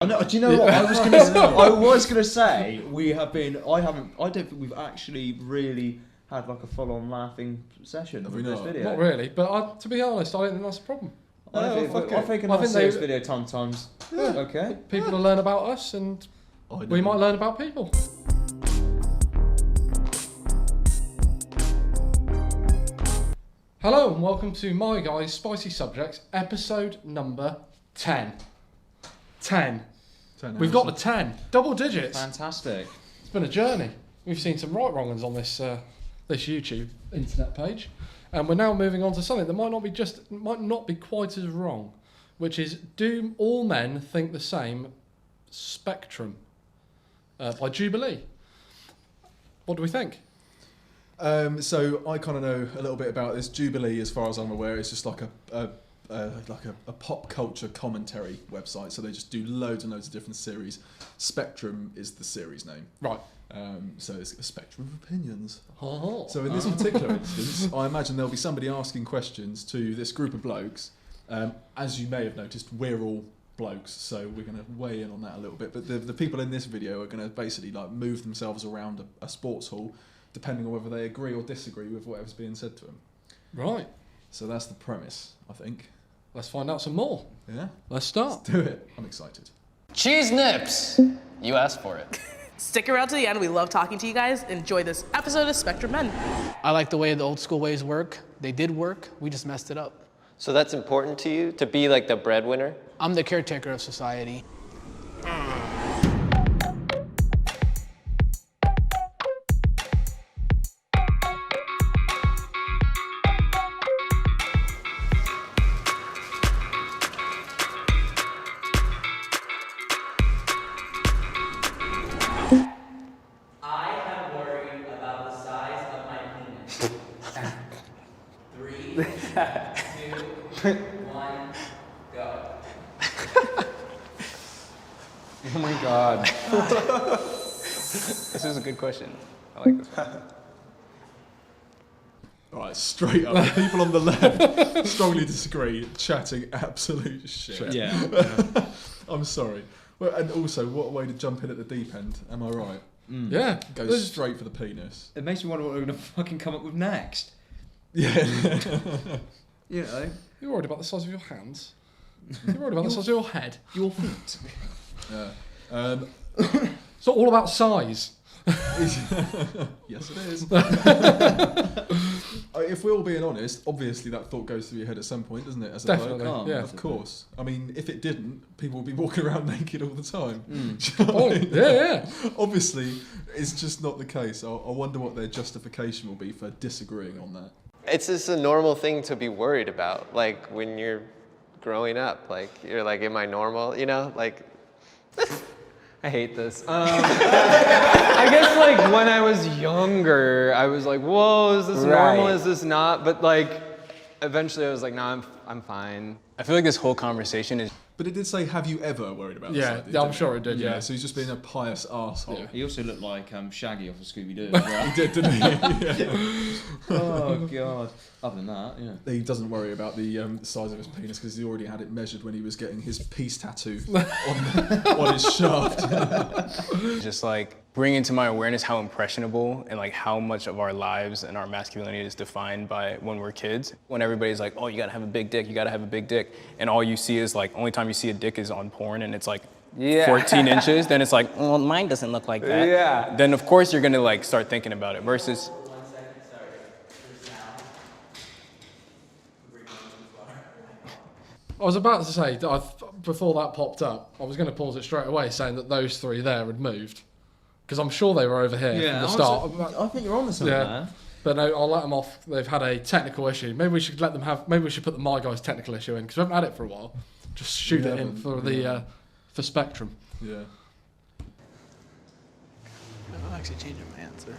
No, do you know what? I was gonna say we have been. I don't think we've actually really had like a full-on laughing session with this video. Not really, but to be honest, I don't think that's a problem. I think a nice serious video sometimes. Yeah. Okay. People will learn about us, and we might learn about people. Hello and welcome to My Guys Spicy Subjects, episode number 10. 10. We've got the 10. Double digits. Fantastic. It's been a journey. We've seen some right wrong-uns on this this YouTube internet page. And we're now moving on to something that might not be quite as wrong, which is Do All Men Think the Same? Spectrum by Jubilee. What do we think? So I kind of know a little bit about this. Jubilee, as far as I'm aware, is just like a pop culture commentary website. So they just do loads and loads of different series. Spectrum is the series name. Right. So it's a spectrum of opinions. Oh. So in this particular instance, I imagine there'll be somebody asking questions to this group of blokes. As you may have noticed, we're all blokes, so we're going to weigh in on that a little bit. But the people in this video are going to basically like move themselves around a sports hall, depending on whether they agree or disagree with whatever's being said to them. Right. So that's the premise, I think. Let's find out some more. Yeah? Let's start. Let's do it. I'm excited. Cheese nips! You asked for it. Stick around to the end. We love talking to you guys. Enjoy this episode of Spectrum Men. I like the way the old school ways work. They did work. We just messed it up. So that's important to you, to be like the breadwinner? I'm the caretaker of society. Oh my God. This is a good question. I like this one. All right, straight up. The people on the left strongly disagree, chatting absolute shit. Yeah. I'm sorry. Well, and also, what a way to jump in at the deep end. Am I right? Mm. Yeah. Go straight for the penis. It makes me wonder what we're gonna fucking come up with next. Yeah. You know. You're worried about the size of your hands. You're worried about the size of your head. Your feet. Yeah. It's not all about size. Yes, it is. If we're all being honest, obviously that thought goes through your head at some point, doesn't it? As a Definitely, bloke? yeah. Of course. I mean, if it didn't, people would be walking around naked all the time. Oh, yeah. Obviously, it's just not the case. I wonder what their justification will be for disagreeing on that. It's just a normal thing to be worried about. Like when you're growing up, like you're like, am I normal? You know, like, I hate this. I guess like when I was younger, I was like, whoa, is this normal? Is this not? But like, eventually I was like, no, I'm fine. I feel like this whole conversation is. But it did say, have you ever worried about this? Yeah, I'm sure it did, yeah. So he's just being a pious arsehole. Yeah. He also looked like Shaggy off of Scooby-Doo. He did, didn't he? Yeah. Oh, God. Other than that, yeah. He doesn't worry about the size of his penis because he already had it measured when he was getting his peace tattoo on his shaft. Just like bring into my awareness how impressionable and like how much of our lives and our masculinity is defined by when we're kids. When everybody's like, oh, you gotta have a big dick, you gotta have a big dick. And all you see is like, only time you see a dick is on porn and it's like 14 inches. Then it's like, well, mine doesn't look like that. Yeah. Then of course you're gonna like start thinking about it versus. I was about to say, before that popped up, I was going to pause it straight away saying that those three there had moved. Because I'm sure they were over here from the start. I think you're on to something there. But no, I'll let them off. They've had a technical issue. Maybe we should maybe we should put the My Guys technical issue in, because we haven't had it for a while. Just shoot it in for for Spectrum. Yeah. I'm actually changing my answer.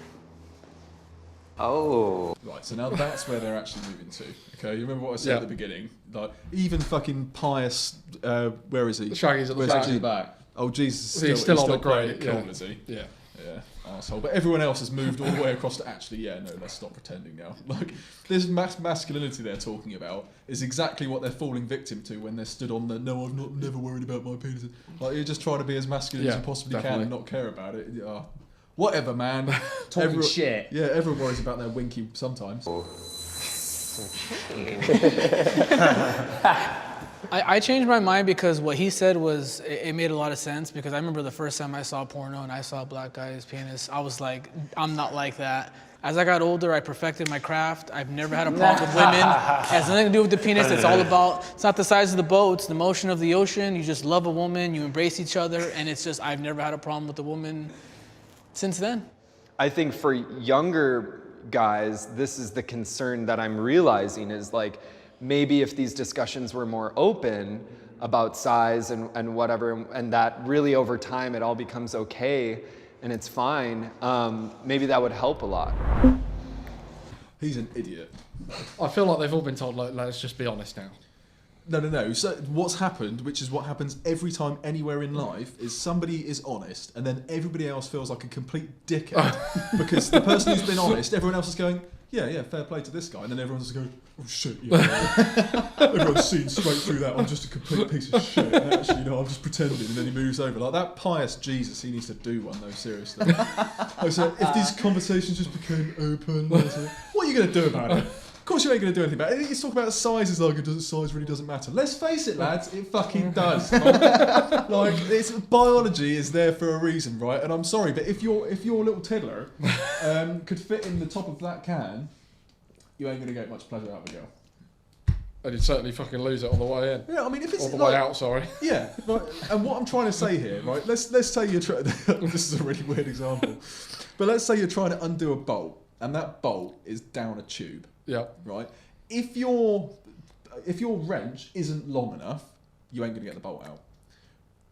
Oh. Right, so now that's where they're actually moving to. Okay, you remember what I said at the beginning? Like, even fucking pious, where is he? Shaggy's at the Where's back. actually back. Oh, Jesus. He's still on the playing great, it cool, is he? Yeah. Yeah, arsehole. But everyone else has moved all the way across to actually, yeah, no, let's stop pretending now. Like, this masculinity they're talking about is exactly what they're falling victim to when they're stood on the, no, I'm never worried about my penis. Like, you're just trying to be as masculine as you possibly can and not care about it. Whatever, man. Talking shit. Yeah, everyone worries about their winky sometimes. I changed my mind because what he said was, it made a lot of sense, because I remember the first time I saw porno and I saw a black guy's penis, I was like, I'm not like that. As I got older, I perfected my craft. I've never had a problem with women. It has nothing to do with the penis. It's all about, it's not the size of the boat, it's the motion of the ocean. You just love a woman, you embrace each other, and it's just, I've never had a problem with a woman since then. I think for younger guys, this is the concern that I'm realizing is like, maybe if these discussions were more open about size and whatever, and that really over time it all becomes okay and it's fine, maybe that would help a lot. He's an idiot. I feel like they've all been told, like, let's just be honest now. No. So what's happened, which is what happens every time anywhere in life, is somebody is honest and then everybody else feels like a complete dickhead because the person who's been honest, everyone else is going, yeah, fair play to this guy, and then everyone's just going, oh shit, yeah. Everyone's seen straight through that. I'm just a complete piece of shit. And actually, I'm just pretending. And then he moves over. Like that pious Jesus, he needs to do one though. Seriously. So if these conversations just became open, what are you going to do about it? Of course you ain't going to do anything about it. He's talking about sizes like size really doesn't matter. Let's face it, lads, it fucking does. Like it's biology is there for a reason, right? And I'm sorry, but if your little tiddler could fit in the top of that can, you ain't going to get much pleasure out of a girl. And you'd certainly fucking lose it on the way in. Yeah, I mean, if it's All the like, way out, sorry. Yeah, right. And what I'm trying to say here, right? Let's say you're trying. This is a really weird example, but let's say you're trying to undo a bolt, and that bolt is down a tube. Yeah. Right. If your wrench isn't long enough, you ain't gonna get the bolt out.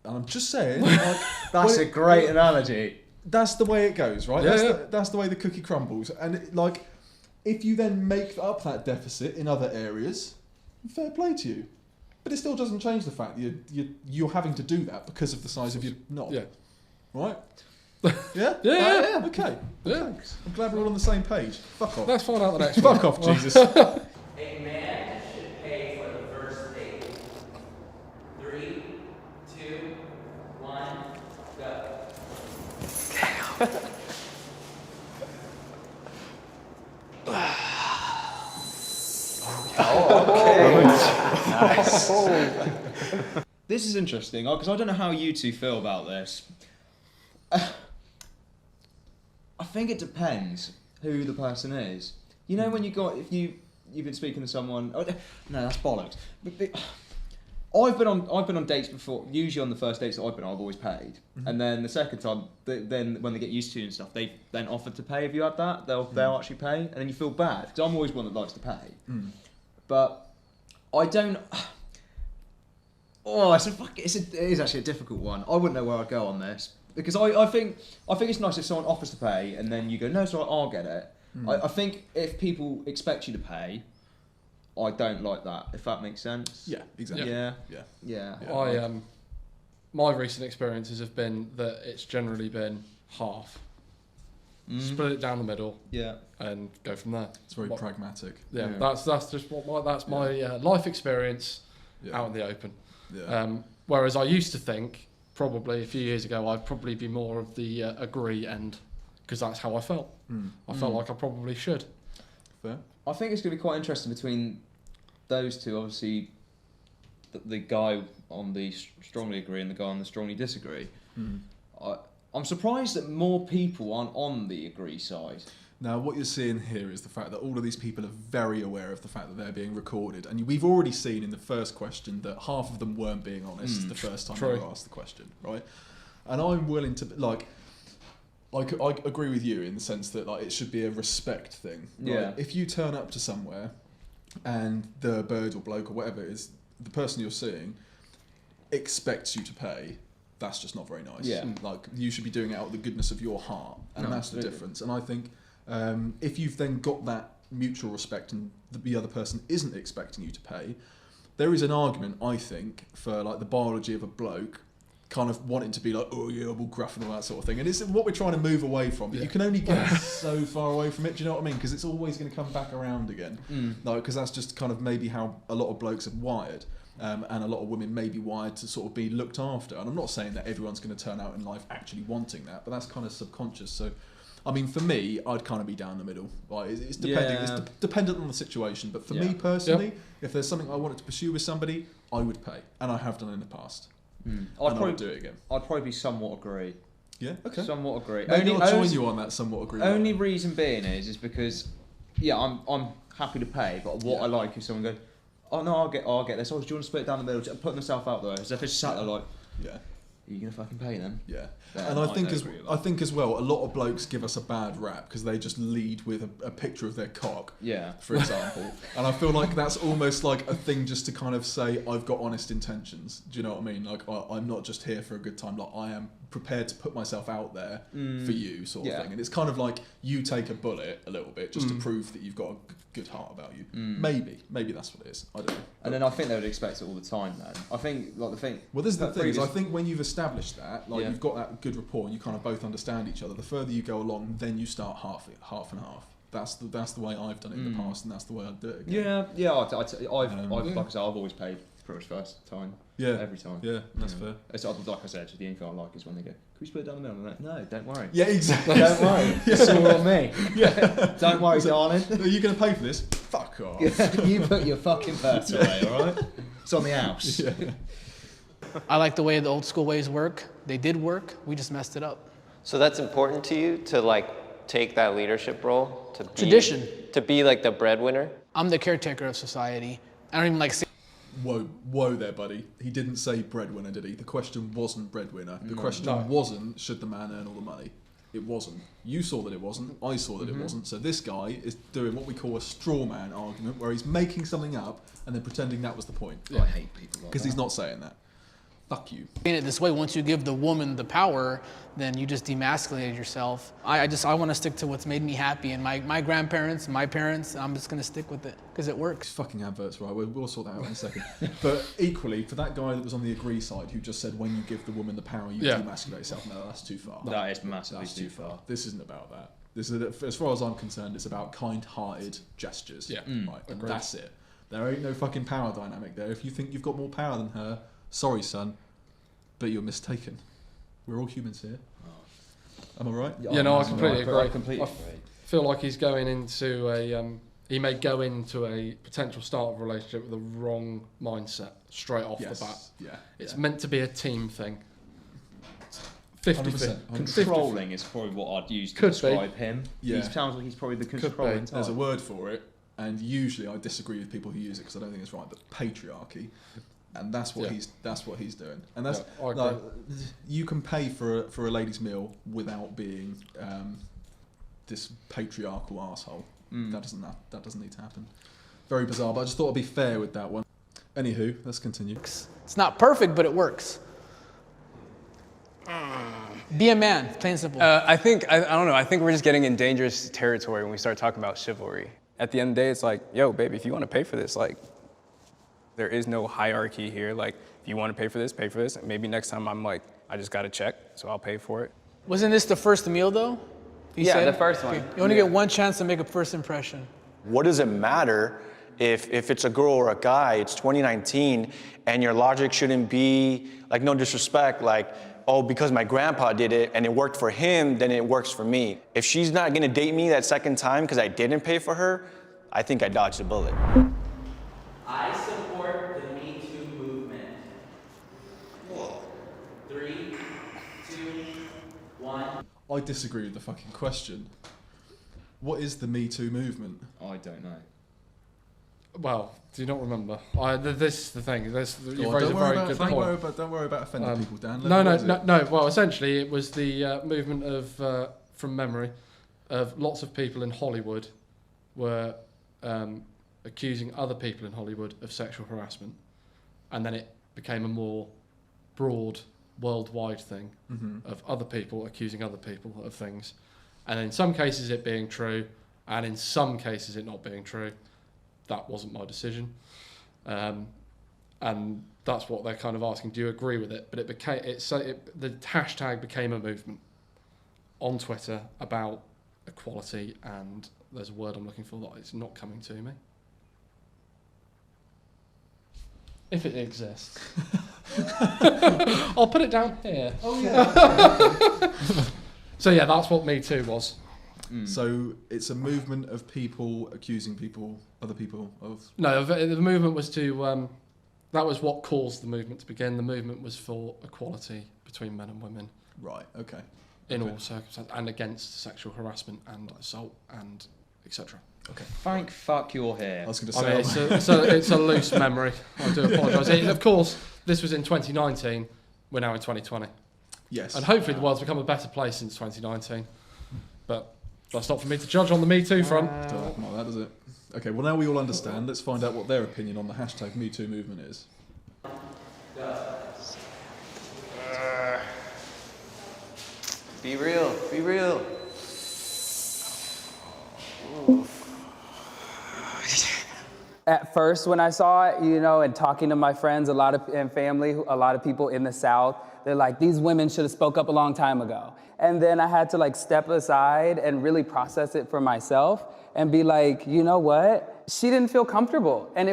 And I'm just saying, like, That's a great analogy. That's the way it goes, right? Yeah, That's the way the cookie crumbles. And like, if you then make up that deficit in other areas, fair play to you. But it still doesn't change the fact that you're having to do that because of the size of your knob. Yeah. Right? Yeah? Yeah. Okay. Yeah. Thanks. I'm glad we're all on the same page. Fuck off. Let's find out the next one. Fuck off, Jesus. A man should pay for the first date. 3, 2, 1, go. This is interesting because I don't know how you two feel about this. I think it depends who the person is. You know, when if you've been speaking to someone. Oh, no, that's bollocks. I've been on dates before. Usually on the first dates that I've always paid, and then the second time, then when they get used to you and stuff, they then offered to pay. If you had that, they'll actually pay, and then you feel bad because I'm always one that likes to pay, but I don't. Oh, it is actually a difficult one. I wouldn't know where I'd go on this because I think it's nice if someone offers to pay and then you go, no, sorry, I'll get it. I think if people expect you to pay, I don't like that. If that makes sense. Yeah, exactly. Yeah. My recent experiences have been that it's generally been half. Split it down the middle. Yeah. And go from there. It's very pragmatic. Yeah, that's just my life experience out in the open. Yeah. Whereas I used to think, probably a few years ago, I'd probably be more of the agree end, because that's how I felt. I felt like I probably should. Fair. I think it's going to be quite interesting between those two. Obviously, the guy on the strongly agree and the guy on the strongly disagree. I'm surprised that more people aren't on the agree side. Now, what you're seeing here is the fact that all of these people are very aware of the fact that they're being recorded. And we've already seen in the first question that half of them weren't being honest the first time they were asked the question, right? And I'm willing to, like, I agree with you in the sense that like it should be a respect thing. Right? Yeah. If you turn up to somewhere and the bird or bloke or whatever it is, the person you're seeing expects you to pay, that's just not very nice. Yeah. Like, you should be doing it out of the goodness of your heart. And that's absolutely. the difference. And I think if you've then got that mutual respect and the other person isn't expecting you to pay, there is an argument, I think, for like the biology of a bloke kind of wanting to be like, oh yeah, I'm all gruff and all that sort of thing. And it's what we're trying to move away from. But you can only get so far away from it. Do you know what I mean? Because it's always going to come back around again. Like, because that's just kind of maybe how a lot of blokes are wired. And a lot of women may be wired to sort of be looked after. And I'm not saying that everyone's going to turn out in life actually wanting that, but that's kind of subconscious. So, I mean, for me, I'd kind of be down the middle. Like, it's depending. It's dependent on the situation. But for me personally, if there's something I wanted to pursue with somebody, I would pay, and I have done in the past. I'd probably do it again. I'd probably somewhat agree. Yeah. Okay. Somewhat agree. Maybe I'll join you on that. Somewhat agree. Only reason being is because, I'm happy to pay, but what I like is someone goes, oh no, I'll get this. Oh, do you want to split it down the middle? Putting myself out there as if it's sat there like, are you gonna fucking pay then? Yeah. And I think as well, a lot of blokes give us a bad rap because they just lead with a picture of their cock. Yeah. For example, and I feel like that's almost like a thing just to kind of say I've got honest intentions. Do you know what I mean? Like I'm not just here for a good time. Like I am prepared to put myself out there for you, sort of thing. And it's kind of like you take a bullet a little bit just to prove that you've got a good heart about you. Maybe that's what it is. I don't know. And then I think they would expect it all the time. Then I think like the thing. Well, this is the thing. Is I think when you've established that, like you've got that good rapport, and you kind of both understand each other. The further you go along, then you start half and half. That's the way I've done it in the past, and that's the way I'd do it again. Yeah. I've like I said, I've always paid pretty much first time. Yeah. Every time. Yeah, that's fair. It's like I said, the only thing I like is when they go, can we split it down the middle? I'm like, no, don't worry. Yeah, exactly. Don't worry. It's all on me. Yeah. Don't worry, darling. Are you going to pay for this? Fuck off. You put your fucking purse away, alright? It's on the house. Yeah. I like the way the old school ways work. They did work. We just messed it up. So that's important to you to like take that leadership role to be, Tradition. to be like the breadwinner. I'm the caretaker of society. I don't even like. Whoa there, buddy. He didn't say breadwinner, did he? The question wasn't breadwinner. The question wasn't should the man earn all the money. It wasn't. You saw that it wasn't. I saw that it wasn't. So this guy is doing what we call a straw man argument, where he's making something up and then pretending that was the point. I hate people like because he's not saying that. Fuck you. In it this way, once you give the woman the power, then you just demasculated yourself. I want to stick to what's made me happy, and my grandparents, my parents, I'm just going to stick with it because it works. Fucking adverts, right? We'll sort that out in a second. But equally, for that guy that was on the agree side who just said when you give the woman the power, you demasculate yourself. No, that's too far. That is massively That's too far. This isn't about that. This is, as far as I'm concerned, it's about kind-hearted gestures. Yeah. Right. And that's it. There ain't no fucking power dynamic there. If you think you've got more power than her, sorry, son, but you're mistaken. We're all humans here. Am I right? Yeah, no, I completely agree. I completely agree. Feel like he's going into he may go into a potential start of a relationship with the wrong mindset straight off the bat. Yeah. It's meant to be a team thing. 50-50. Controlling is probably what I'd use to Could describe be. him. Yeah. He sounds like he's probably the controlling type. There's a word for it, and usually I disagree with people who use it because I don't think it's right. But patriarchy, and that's what he's doing. And that's I agree. like you can pay for a lady's meal without being this patriarchal asshole. That doesn't need to happen. Very bizarre, but I just thought I'd be fair with that one. Anywho, let's continue. It's not perfect, but it works. Be a man, plain and simple. I don't know. I think we're just getting in dangerous territory when we start talking about chivalry. At the end of the day, it's like, yo, baby, if you want to pay for this, like, there is no hierarchy here. Like, if you want to pay for this, and maybe next time I'm like, I just got a check, so I'll pay for it. Wasn't this the first meal, though? You Yeah, said? the first one. Okay. You only get one chance to make a first impression. What does it matter if it's a girl or a guy? It's 2019, and your logic shouldn't be, like, no disrespect, like, oh, because my grandpa did it and it worked for him, then it works for me. If she's not gonna date me that second time because I didn't pay for her, I think I dodged a bullet. I support the Me Too movement. 3, 2, 1. I disagree with the fucking question. What is the Me Too movement? I don't know. Well, do you not remember? This is the thing. You raise a Don't very good point. Don't worry about offending people, Dan. No. Well, essentially, it was the movement of, from memory, of lots of people in Hollywood were accusing other people in Hollywood of sexual harassment, and then it became a more broad, worldwide thing of other people accusing other people of things, and in some cases it being true, and in some cases it not being true. That wasn't my decision, and That's what they're kind of asking. Do you agree with it? But the hashtag became a movement on Twitter about equality, and there's a word I'm looking for that it's not coming to me. If it exists. I'll put it down here. Oh yeah. So yeah, that's what Me Too was. So it's a movement of people accusing other people of... No, the movement was to... that was what caused the movement to begin. The movement was for equality between men and women. Right, okay. In all circumstances, and against sexual harassment and assault and etc. Okay. Thank fuck you're here. I was going to say... I mean, it's a loose memory. I do apologise. Of course, this was in 2019. We're now in 2020. Yes. And hopefully the world's become a better place since 2019. But that's not for me to judge on the Me Too front. Don't happen like that, does it? Okay, well now we all understand. Let's find out what their opinion on the hashtag Me Too movement is. Be real. Be real. At first, when I saw it, you know, and talking to my friends, and family, a lot of people in the South, they're like, these women should have spoke up a long time ago. And then I had to like step aside and really process it for myself and be like, you know what? She didn't feel comfortable. And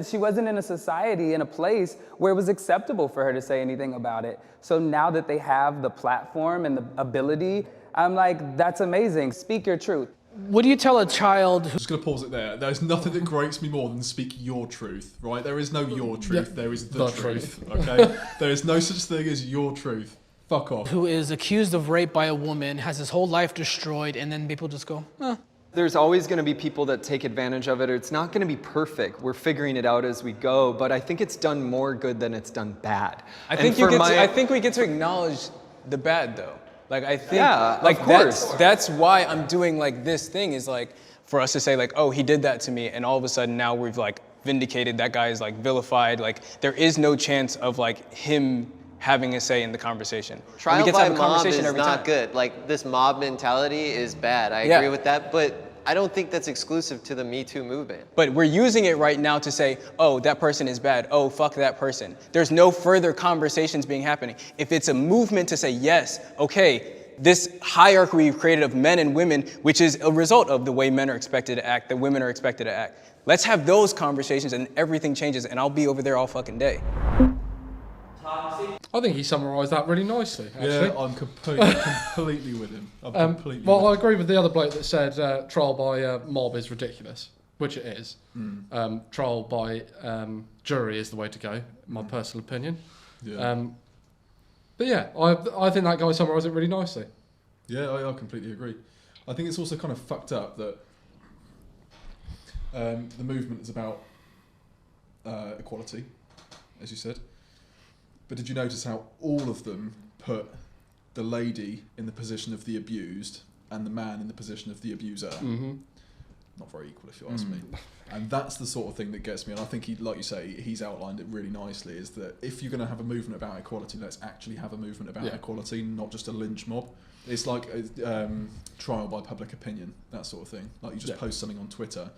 she wasn't in a society, in a place where it was acceptable for her to say anything about it. So now that they have the platform and the ability, I'm like, that's amazing. Speak your truth. What do you tell a child I'm just going to pause it there. There's nothing that grates me more than speak your truth, right? There is no your truth, there is the truth, okay? There is no such thing as your truth. Fuck off. who is accused of rape by a woman, has his whole life destroyed, and then people just go, There's always going to be people that take advantage of it. It's not going to be perfect. We're figuring it out as we go, but I think it's done more good than it's done bad. I think we get to acknowledge the bad though. Like I think, yeah, like of course. that's why I'm doing like this thing is like for us to say like, oh, he did that to me, and all of a sudden now we've like vindicated that guy is like vilified. Like there is no chance of like him having a say in the conversation. Trial by mob is not good. Like this mob mentality is bad. I agree with that, but I don't think that's exclusive to the Me Too movement. But we're using it right now to say, oh, that person is bad. Oh, fuck that person. There's no further conversations being happening. If it's a movement to say, yes, okay, this hierarchy we've created of men and women, which is a result of the way men are expected to act, that women are expected to act. Let's have those conversations and everything changes, and I'll be over there all fucking day. I think he summarised that really nicely, actually. Yeah, I'm completely with him. I agree with the other bloke that said trial by mob is ridiculous, which it is. Trial by jury is the way to go, in my personal opinion. Yeah. But yeah, I think that guy summarised it really nicely. Yeah, I completely agree. I think it's also kind of fucked up that the movement is about equality, as you said. But did you notice how all of them put the lady in the position of the abused and the man in the position of the abuser? Mm-hmm. Not very equal, if you ask me. And that's the sort of thing that gets me. And I think, like you say, he's outlined it really nicely, is that if you're going to have a movement about equality, let's actually have a movement about equality, not just a lynch mob. It's like a trial by public opinion, that sort of thing. Like you just post something on Twitter,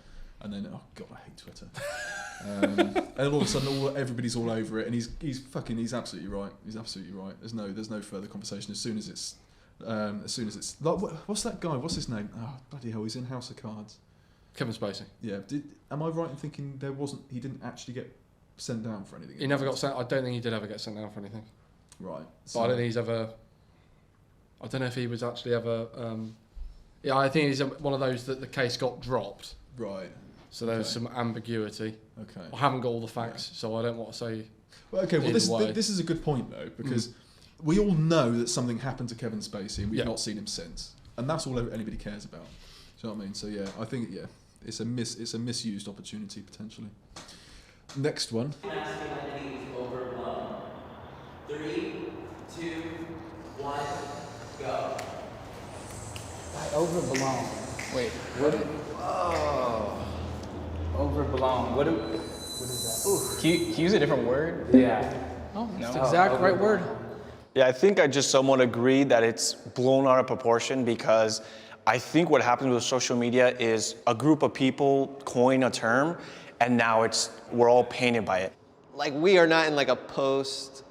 and then, oh God, I hate Twitter. And all of a sudden, everybody's all over it, and he's absolutely right. He's absolutely right. There's no further conversation. As soon as it's like, what's that guy? What's his name? Oh bloody hell, he's in House of Cards. Kevin Spacey. Yeah. Am I right in thinking he didn't actually get sent down for anything? He never got sent. I don't think he did ever get sent down for anything. Right. But I don't think he's ever. I don't know if he was actually ever. Yeah, I think he's one of those that the case got dropped. Right. So there's some ambiguity. Okay. I haven't got all the facts, so I don't want to say. Well, okay. Well, this is a good point though, because we all know that something happened to Kevin Spacey, and we've not seen him since, and that's all anybody cares about. Do you know what I mean? So yeah, I think it's a misused opportunity potentially. Next one. Masculinity is overblown. 3, 2, 1, go. By overblown. Wait, overblown. What is that? Can you use a different word? Yeah. oh, that's the exact right word. Yeah, I think I just somewhat agree that it's blown out of proportion, because I think what happens with social media is a group of people coin a term, and now we're all painted by it. like we are not in like a post,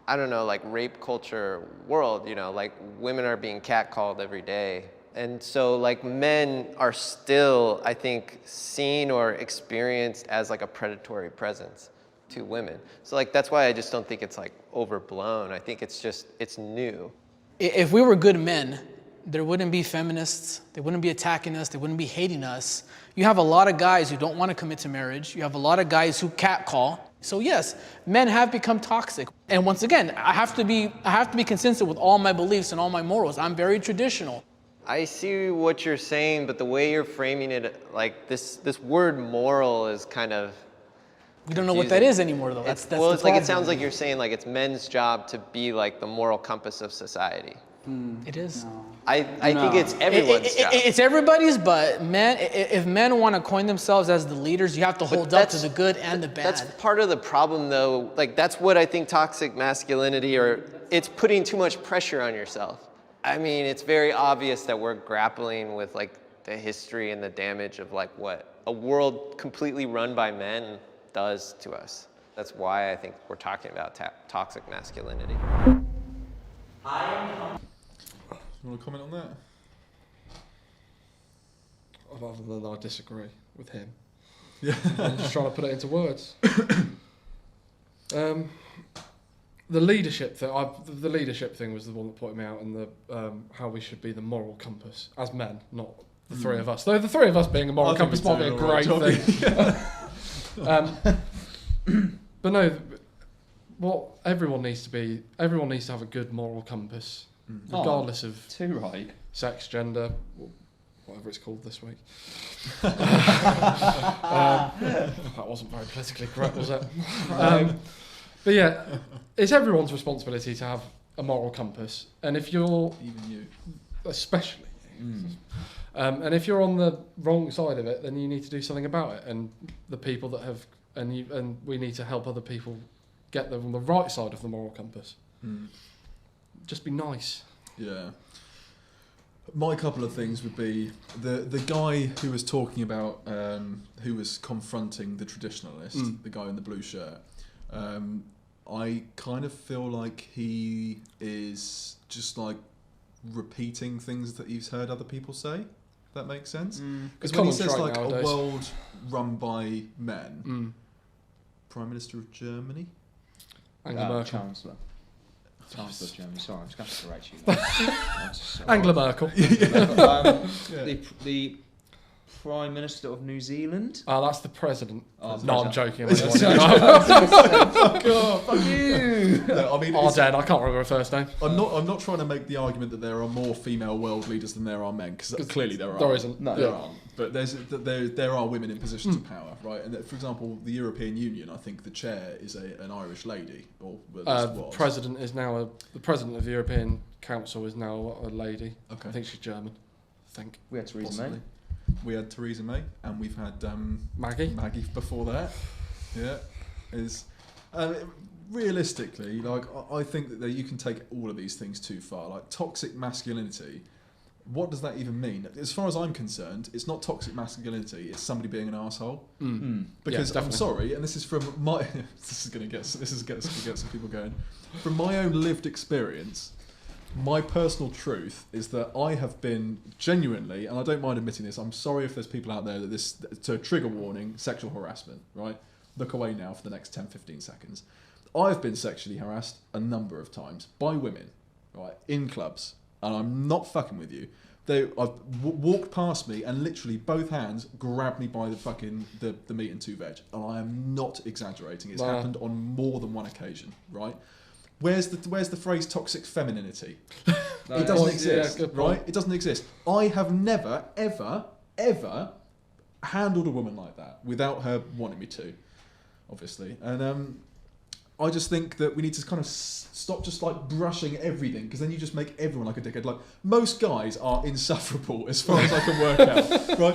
I don't know, like rape culture world, you know, like women are being catcalled every day. And so like men are still, I think, seen or experienced as like a predatory presence to women. So like that's why I just don't think it's like overblown. I think it's just, it's new. If we were good men, there wouldn't be feminists, they wouldn't be attacking us, they wouldn't be hating us. You have a lot of guys who don't want to commit to marriage. You have a lot of guys who catcall. So yes, men have become toxic. And once again, I have to be consistent with all my beliefs and all my morals. I'm very traditional. I see what you're saying, but the way you're framing it, like this word moral is kind of We don't know what that is anymore, though. That's well, the it's like, it problem. sounds like you're saying like it's men's job to be like the moral compass of society. It is. I think it's everyone's job. It's everybody's, but men, if men want to coin themselves as the leaders, you have to hold up to the good and the bad. That's part of the problem, though. Like that's what I think toxic masculinity, or it's putting too much pressure on yourself. I mean, it's very obvious that we're grappling with like the history and the damage of like what a world completely run by men does to us. That's why I think we're talking about toxic masculinity. You want to comment on that? Other than I disagree with him. Yeah. I'm just trying to put it into words. The leadership thing was the one that pointed me out, and the how we should be the moral compass as men, not the three of us. Though the three of us being a moral compass might be a great thing. But no, what everyone needs to have a good moral compass, regardless of sex, gender, whatever it's called this week. That wasn't very politically correct, was it? But yeah, it's everyone's responsibility to have a moral compass, and if you're, even you, especially, and if you're on the wrong side of it, then you need to do something about it. And the people that have, and we need to help other people get them on the right side of the moral compass. Just be nice. Yeah. My couple of things would be the guy who was talking about, who was confronting the traditionalist, the guy in the blue shirt. I kind of feel like he is just like repeating things that he's heard other people say. If that makes sense. Because when he says like nowadays. a world run by men, Prime Minister of Germany, Angela Merkel. Chancellor of Germany. Sorry, I'm just going to correct you. Angela Merkel. The Prime Minister of New Zealand. Oh, that's the president. Oh, no, I'm joking. God, fuck you. No, I mean, Dad, I can't remember her first name. I'm not trying to make the argument that there are more female world leaders than there are men, because clearly there are. There isn't. No, there aren't. But there are women in positions of power, right? And for example, the European Union, I think the chair is an Irish lady, or the president is now the president of the European Council is now a lady. Okay. I think she's German. I think We had Theresa May. We had Theresa May, and we've had Maggie before that. Yeah, realistically, like I think that you can take all of these things too far. Like toxic masculinity, what does that even mean? As far as I'm concerned, it's not toxic masculinity. It's somebody being an asshole. Because I'm sorry, and this is from my this is gonna get some people going. From my own lived experience, my personal truth is that I have been genuinely, and I don't mind admitting this, I'm sorry if there's people out there that so trigger warning, sexual harassment, right? Look away now for the next 10, 15 seconds. I've been sexually harassed a number of times by women, right, in clubs, and I'm not fucking with you. I've walked past me and literally both hands grabbed me by the fucking the meat and two veg, and I am not exaggerating. It's happened on more than one occasion, right? Where's the phrase toxic femininity? It doesn't exist, right? It doesn't exist. I have never, ever, ever handled a woman like that without her wanting me to, obviously. And I just think that we need to kind of stop just like brushing everything, because then you just make everyone like a dickhead. Like, most guys are insufferable as far as I can work out, right?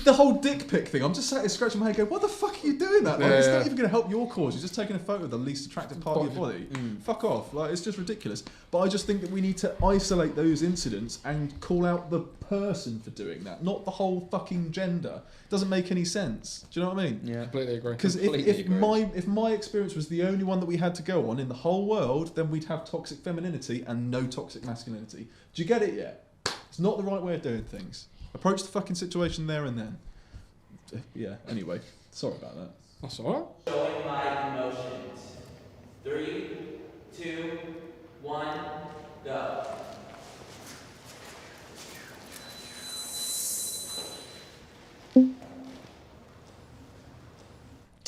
The whole dick pic thing, I'm just sat here scratching my head going, what the fuck are you doing that? Like, it's not even going to help your cause. You're just taking a photo of the least attractive part of your body. Fuck off. Like, it's just ridiculous. But I just think that we need to isolate those incidents and call out the person for doing that, not the whole fucking gender. Doesn't make any sense. Do you know what I mean? Yeah, completely agree. Because if my experience was the only one that we had to go on in the whole world, then we'd have toxic femininity and no toxic masculinity. Do you get it yet? It's not the right way of doing things. Approach the fucking situation there and then. Yeah, anyway. Sorry about that. That's alright. Showing my emotions. 3, 2, 1, go.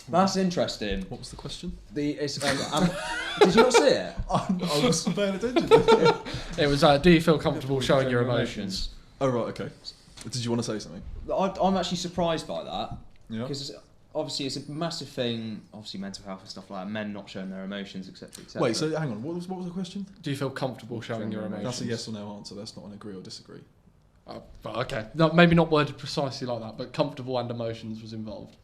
That's interesting. What was the question? Did you not see it? I was paying attention. It was, do you feel comfortable showing your emotions? Oh, right, okay. Did you want to say something? I'm actually surprised by that. Yeah. Because obviously it's a massive thing, obviously mental health and stuff like that, men not showing their emotions, etc. etc. Wait, so hang on, what was the question? Do you feel comfortable showing your emotions? That's a yes or no answer, that's not an agree or disagree. But okay, no, maybe not worded precisely like that, but comfortable and emotions was involved.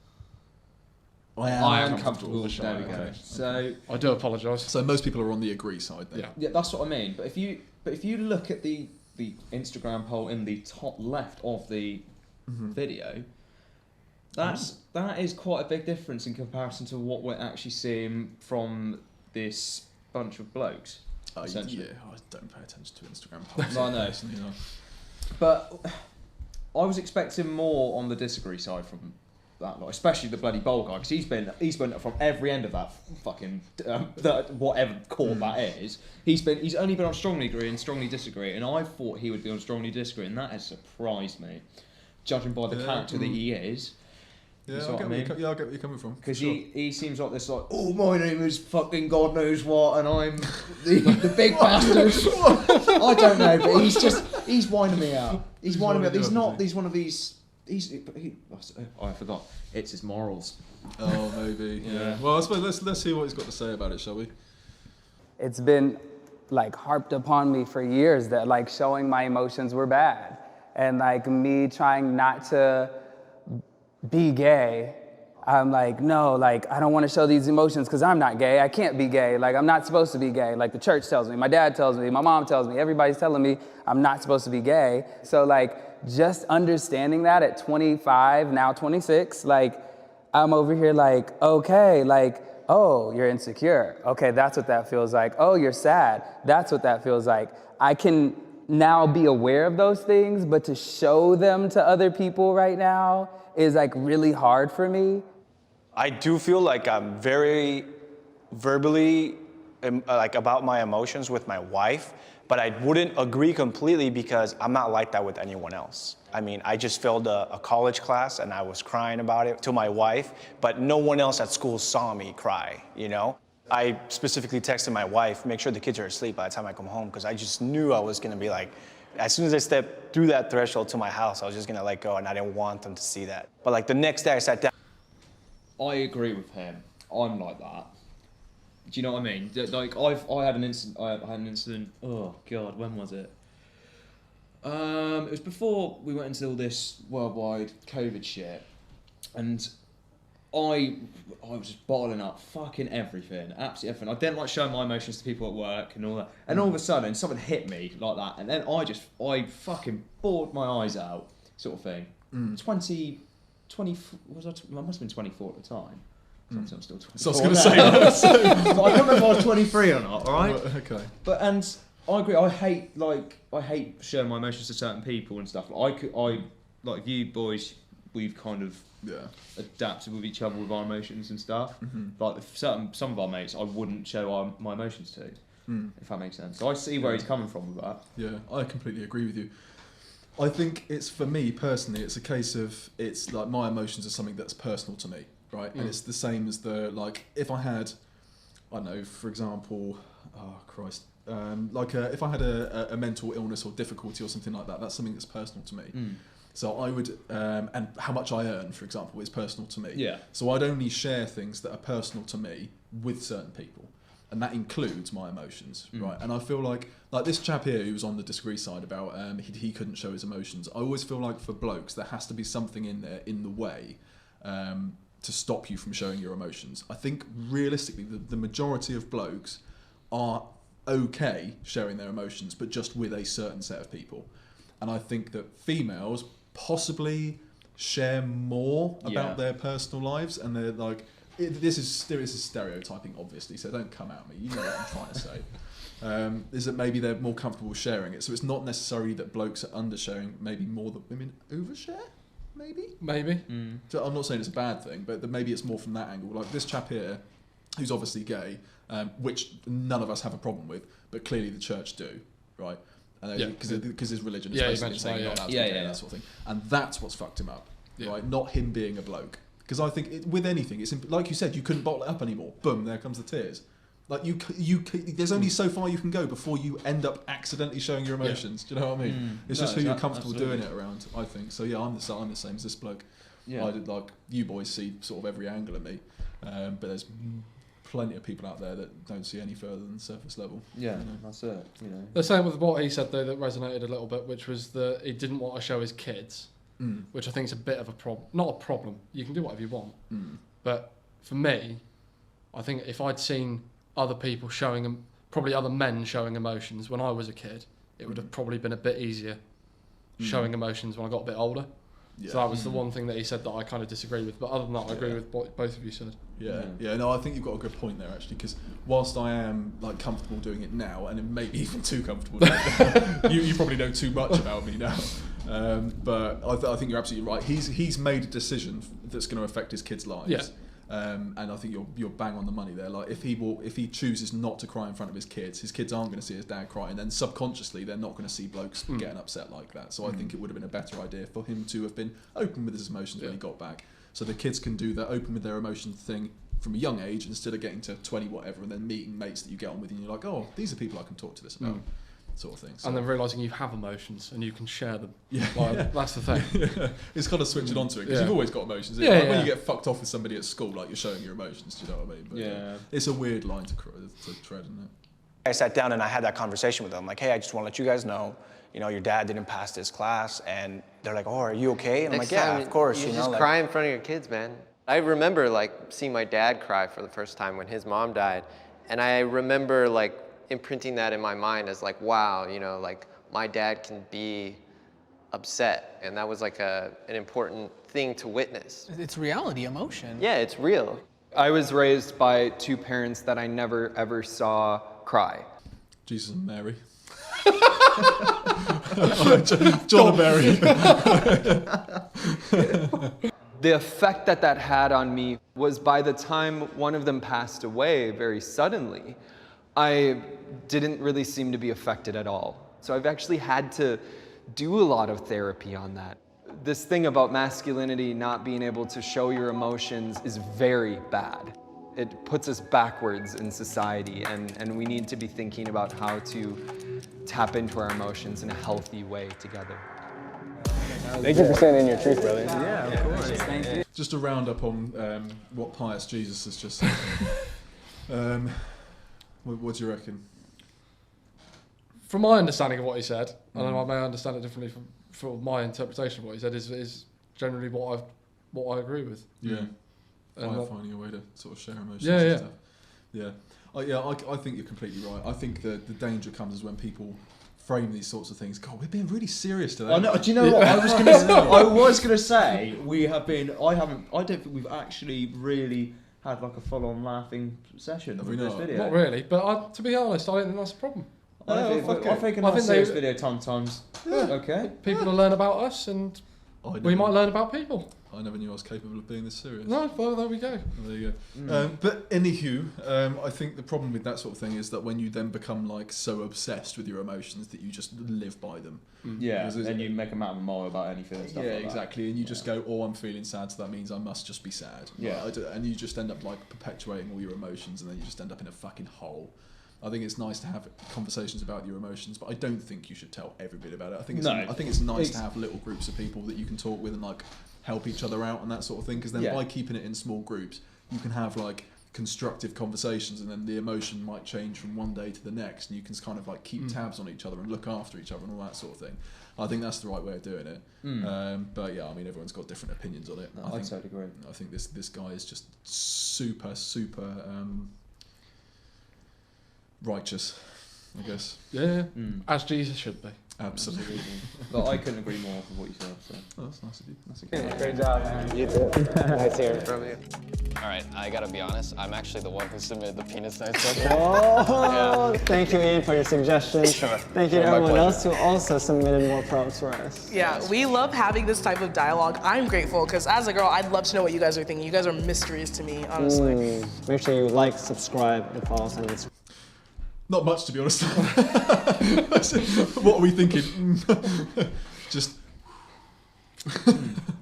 I am comfortable. There we go. Okay. So I do apologise. So most people are on the agree side then. Yeah, that's what I mean. But if you look at the Instagram poll in the top left of the video, that is quite a big difference in comparison to what we're actually seeing from this bunch of blokes. Yeah, I don't pay attention to Instagram polls. I know. But I was expecting more on the disagree side from that lot, especially the bloody bowl guy, because he's been from every end of that fucking whatever court that is. He's only been on strongly agree and strongly disagree, and I thought he would be on strongly disagree, and that has surprised me, judging by the character that he is. Yeah, I get where you're coming from. Because he seems like this, like, oh, my name is fucking God knows what, and I'm the big bastard. I don't know, but he's winding me out. He's winding me out. He's one of these. I forgot. It's his morals. Oh, maybe. Yeah. Well, I suppose let's hear what he's got to say about it, shall we? It's been like harped upon me for years that like showing my emotions were bad, and like me trying not to be gay. I'm like, no, like I don't want to show these emotions because I'm not gay. I can't be gay. Like I'm not supposed to be gay. Like the church tells me, my dad tells me, my mom tells me, everybody's telling me I'm not supposed to be gay. So like just understanding that at 25, now 26, like I'm over here like, okay, like, oh, you're insecure. Okay, that's what that feels like. Oh, you're sad. That's what that feels like. I can now be aware of those things, but to show them to other people right now is like really hard for me. I do feel like I'm very verbally like about my emotions with my wife, but I wouldn't agree completely because I'm not like that with anyone else. I mean, I just failed a college class and I was crying about it to my wife, but no one else at school saw me cry, you know? I specifically texted my wife, make sure the kids are asleep by the time I come home, because I just knew I was gonna be like, as soon as I stepped through that threshold to my house, I was just gonna let go and I didn't want them to see that. But like the next day I sat down. I agree with him. I'm like that. Do you know what I mean? Like I had an incident. Oh God, when was it? It was before we went into all this worldwide COVID shit, and I was just bottling up fucking everything, absolutely everything. I didn't like showing my emotions to people at work and all that. And all of a sudden, something hit me like that, and then I fucking bawled my eyes out, sort of thing. 20, I must have been 24 at the time. I'm still 24. So I was going to say that. But I can't remember if I was 23 or not. All right. Okay. But and I agree. I hate showing my emotions to certain people and stuff. Like you boys, we've kind of adapted with each other with our emotions and stuff. Like some of our mates, I wouldn't show my emotions to, if that makes sense. So I see where he's coming from with that. Yeah, I completely agree with you. I think it's, for me personally, it's a case of, it's like my emotions are something that's personal to me, right? And it's the same as like if I had, I don't know, for example, if I had a mental illness or difficulty or something like that, that's something that's personal to me. So I would, and how much I earn, for example, is personal to me. Yeah. So I'd only share things that are personal to me with certain people. and that includes my emotions, right? And I feel like this chap here who was on the disagree side about he couldn't show his emotions. I always feel like for blokes there has to be something in there in the way to stop you from showing your emotions. I think realistically the majority of blokes are okay sharing their emotions, but just with a certain set of people. And I think that females possibly share more about their personal lives, and they're like, this is stereotyping, obviously, so don't come at me. You know what I'm trying to say. Is that maybe they're more comfortable sharing it. So it's not necessarily that blokes are undersharing, maybe more that women overshare, maybe? Maybe. So I'm not saying it's a bad thing, but maybe it's more from that angle. Like this chap here, who's obviously gay, which none of us have a problem with, but clearly the church do, right? Because his religion is basically saying you're not allowed to be gay, that sort of thing. And that's what's fucked him up, right? Not him being a bloke. Because I think with anything, it's like you said, you couldn't bottle it up anymore. Boom, there comes the tears. Like there's only so far you can go before you end up accidentally showing your emotions. Do you know what I mean? It's just who you're comfortable doing it around, I think. So yeah, I'm the same as this bloke. Yeah. I did, like, you boys see sort of every angle of me, but there's plenty of people out there that don't see any further than surface level. Yeah, that's it. You know. The same with what he said though that resonated a little bit, which was that he didn't want to show his kids, which I think is a bit of a problem. Not a problem. You can do whatever you want, but for me, I think if I'd seen other people showing, probably other men showing emotions when I was a kid, it would have probably been a bit easier showing emotions when I got a bit older. Yeah. So that was the one thing that he said that I kind of disagree with. But other than that, I agree with what both of you said. Yeah. No, I think you've got a good point there actually, because whilst I am like comfortable doing it now, and it may be even too comfortable, you probably know too much about me now. But I think you're absolutely right. He's made a decision that's going to affect his kids' lives. Yeah. And I think you're bang on the money there. Like if he chooses not to cry in front of his kids aren't going to see his dad cry, and then subconsciously they're not going to see blokes getting upset like that. So I think it would have been a better idea for him to have been open with his emotions when he got back, so the kids can do that open with their emotions thing from a young age instead of getting to 20 whatever and then meeting mates that you get on with and you're like, oh, these are people I can talk to this about. Sort of thing. So. And then realising you have emotions and you can share them. That's the thing. It's kind of switching onto it, because you've always got emotions. When you get fucked off with somebody at school, like you're showing your emotions, do you know what I mean? But, it's a weird line to tread, isn't it? I sat down and I had that conversation with them, like, hey, I just want to let you guys know, your dad didn't pass this class, and they're like, oh, are you okay? And I'm like, yeah, of course. You just cry in front of your kids, man. I remember seeing my dad cry for the first time when his mom died, and I remember imprinting that in my mind as wow, my dad can be upset, and that was an important thing to witness. It's reality, emotion. Yeah, it's real. I was raised by two parents that I never ever saw cry. Jesus and Mary. John and Mary. The effect that had on me was by the time one of them passed away very suddenly, I didn't really seem to be affected at all. So I've actually had to do a lot of therapy on that. This thing about masculinity not being able to show your emotions is very bad. It puts us backwards in society, and we need to be thinking about how to tap into our emotions in a healthy way together. Thank you for saying in your truth, brother. Yeah, of course. Thank you. Just to round up on what pious Jesus has just said. What do you reckon? From my understanding of what he said, and I may understand it differently from my interpretation of what he said, is generally what I agree with. Yeah. Finding a way to sort of share emotions. Yeah. I think you're completely right. I think the danger comes is when people frame these sorts of things. God, we're being really serious today. I know. Do you know what? I was gonna say we have been. I don't think we've actually really had a full-on laughing session with this video. Not really, but to be honest, I don't think that's a problem. I think a nice serious video sometimes. Okay. People will learn about us, and we might learn about people. I never knew I was capable of being this serious. No, well, there we go. There you go. But anywho, I think the problem with that sort of thing is that when you then become so obsessed with your emotions that you just live by them. Yeah, and you make a mountain of a mile about anything and stuff like that. Exactly. And you just go, oh, I'm feeling sad, so that means I must just be sad. Yeah. And you just end up perpetuating all your emotions, and then you just end up in a fucking hole. I think it's nice to have conversations about your emotions, but I don't think you should tell everybody about it. I think it's nice to have little groups of people that you can talk with and help each other out and that sort of thing. Because then by keeping it in small groups, you can have constructive conversations, and then the emotion might change from one day to the next, and you can kind of like keep tabs on each other and look after each other and all that sort of thing. I think that's the right way of doing it. But yeah, I mean, everyone's got different opinions on it. No, I totally agree. I think this guy is just super righteous, I guess. Yeah, as Jesus should be. Absolutely. But I couldn't agree more with what you said. So. Oh, that's nice of you. That's a good Great job, man. You too. Nice hearing from you. All right, I gotta be honest. I'm actually the one who submitted the penis size question. Oh, thank you, Ian, for your suggestion. Sure. Thank you to everyone else who also submitted more prompts for us. Yeah, we love having this type of dialogue. I'm grateful because as a girl, I'd love to know what you guys are thinking. You guys are mysteries to me, honestly. Make sure you like, subscribe, and follow us on Instagram. Not much, to be honest. What are we thinking? Just.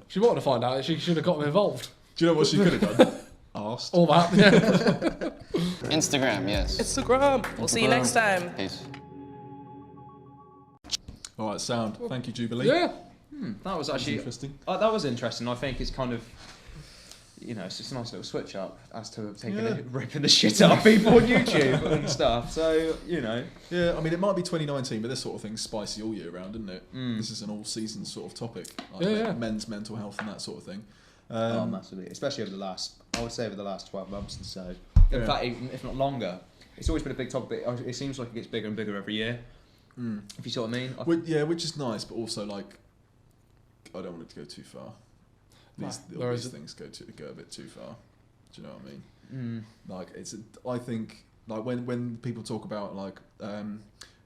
She wanted to find out. She should have got them involved. Do you know what she could have done? Asked. All that. Yeah. Instagram, yes. Instagram. We'll see you next time. Peace. All right, sound. Thank you, Jubilee. Yeah. That was actually interesting. That was interesting. I think it's kind of, it's just a nice little switch up as to ripping the shit out of people on YouTube and stuff. So Yeah, I mean, it might be 2019, but this sort of thing's spicy all year round, isn't it? This is an all-season sort of topic. Like men's mental health and that sort of thing. Massively, especially over the last 12 months or so. In fact, even if not longer, it's always been a big topic. But it seems like it gets bigger and bigger every year. If you see what I mean. Which is nice, but also like, I don't want it to go too far. These things go a bit too far. Do you know what I mean? Like I think like when people talk about like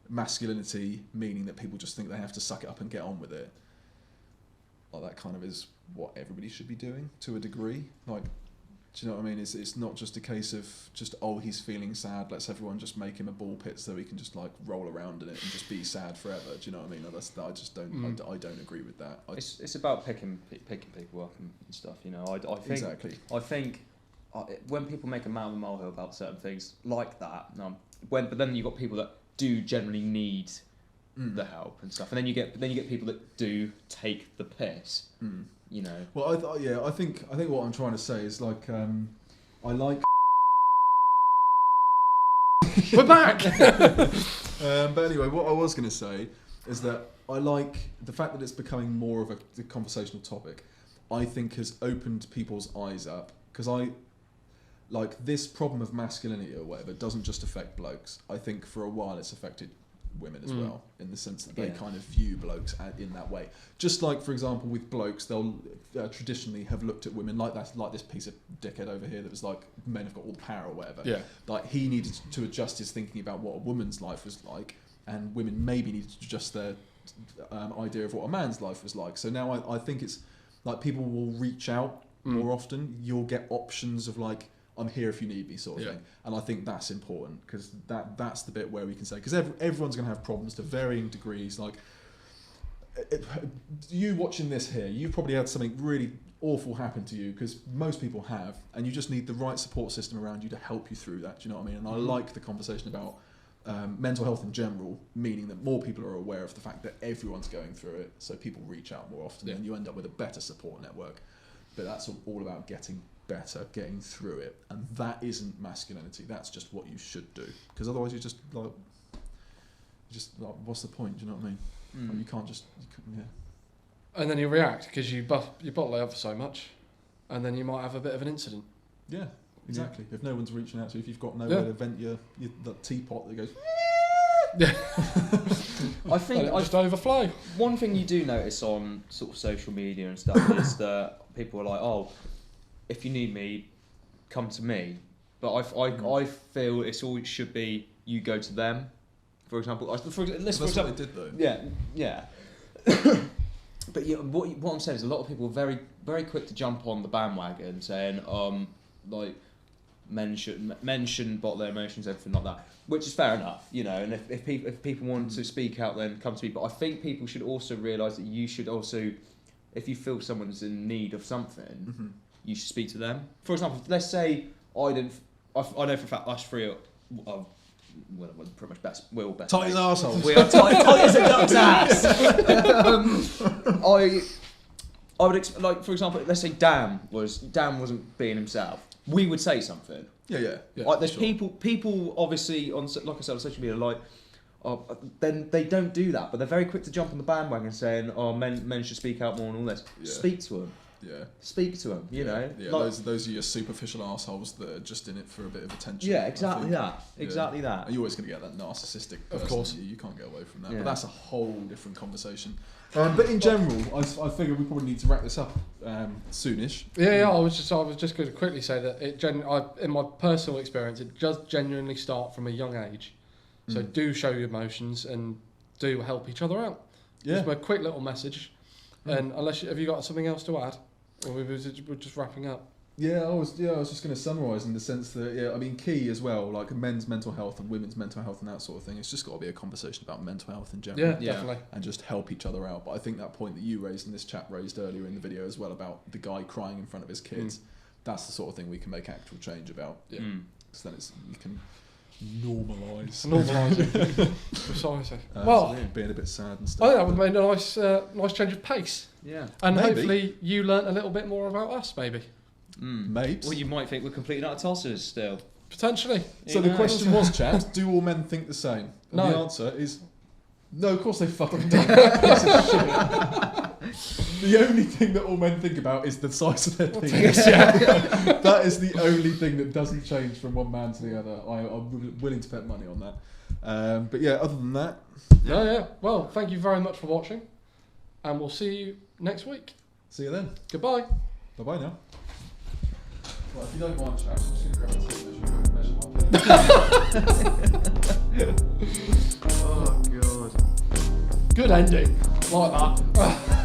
masculinity, meaning that people just think they have to suck it up and get on with it. Like that kind of is what everybody should be doing to a degree. Like, do you know what I mean? It's not just a case of just, he's feeling sad, let's everyone just make him a ball pit so he can just like roll around in it and just be sad forever. Do you know what I mean? I just don't. I don't agree with that. It's about picking people up and stuff. I think exactly. I think when people make a mountain of a molehill about certain things like that, but then you've got people that do generally need the help and stuff, and then you get people that do take the piss. Well, I think what I'm trying to say is like, I like. We're back. But anyway, what I was going to say is that I like the fact that it's becoming more of a conversational topic. I think has opened people's eyes up, because like this problem of masculinity or whatever doesn't just affect blokes. I think for a while it's affected women as well, in the sense that they kind of view blokes in that way. Just like, for example, with blokes, they'll traditionally have looked at women like that, like this piece of dickhead over here that was like, men have got all the power or whatever. Yeah. Like he needed to adjust his thinking about what a woman's life was like, and women maybe needed to adjust their idea of what a man's life was like. So now I think it's like people will reach out more often. You'll get options of like, I'm here if you need me, sort of thing. And I think that's important, because that's the bit where we can say, because everyone's going to have problems to varying degrees. Like, you watching this here, you've probably had something really awful happen to you, because most people have, and you just need the right support system around you to help you through that. Do you know what I mean? And I like the conversation about mental health in general, meaning that more people are aware of the fact that everyone's going through it, so people reach out more often, and you end up with a better support network. But that's all about getting better, getting through it, and that isn't masculinity. That's just what you should do, because otherwise you're just like, what's the point? Do you know what I mean? Like, you can't just, And then you react because you bottle it up for so much, and then you might have a bit of an incident. Yeah, exactly. If no one's reaching out to you, if you've got nowhere to vent your the teapot that goes. Yeah. I think just overflow. One thing you do notice on sort of social media and stuff is that people are like, if you need me, come to me. But I feel it should be you go to them. For example, That's what they did though. Yeah. But what I'm saying is a lot of people are very, very quick to jump on the bandwagon, saying like men shouldn't bottle their emotions, everything like that, which is fair enough, And if people want to speak out, then come to me. But I think people should also realise that you should also, if you feel someone's in need of something, you should speak to them. For example, let's say I know for a fact us three are we're pretty much best. We're all best. Tight as arseholes. We are tight as a duck's ass. I would like, for example, let's say Dan wasn't being himself. We would say something. Yeah. Like there's sure. people obviously on, like I said, on social media, like, then they don't do that, but they're very quick to jump on the bandwagon saying, "Oh, men should speak out more and all this." Yeah. Speak to them. Yeah. Speak to them. You know. Yeah, Like, those are your superficial assholes that are just in it for a bit of attention. yeah, I exactly think. that. Exactly that. And you're always going to get that narcissistic person. Of course. You can't get away from that. Yeah. But that's a whole different conversation. But in general, I figure we probably need to wrap this up soonish. Yeah. I was just going to quickly say that in my personal experience, it does genuinely start from a young age. So do show your emotions and do help each other out. Yeah. Just a quick little message. And have you got something else to add, or we're just wrapping up? I was just going to summarise in the sense that, I mean, key as well, like men's mental health and women's mental health and that sort of thing. It's just got to be a conversation about mental health in general. Yeah, definitely. And just help each other out. But I think that point that you raised and this chap raised earlier in the video as well about the guy crying in front of his kids, that's the sort of thing we can make actual change about. Yeah. So then you can normalise. Normalising. Precisely. Well, being a bit sad and stuff. I think that would make a nice change of pace. Yeah. And Maybe. hopefully you learnt a little bit more about us, maybe. Mate. Well, you might think we're completely out of tossers still. Potentially. So the question was, chat, do all men think the same? And No. the answer is no, of course they fucking don't. Piece of shit. The only thing that all men think about is the size of their penis. That is the only thing that doesn't change from one man to the other. I'm willing to bet money on that. But yeah, other than that... Yeah. Well, thank you very much for watching. And we'll see you next week. See you then. Goodbye. Bye-bye now. Well, if you don't mind, chat, I'm just going to grab a tape measure and measure my penis. Oh, God. Good ending. Like that.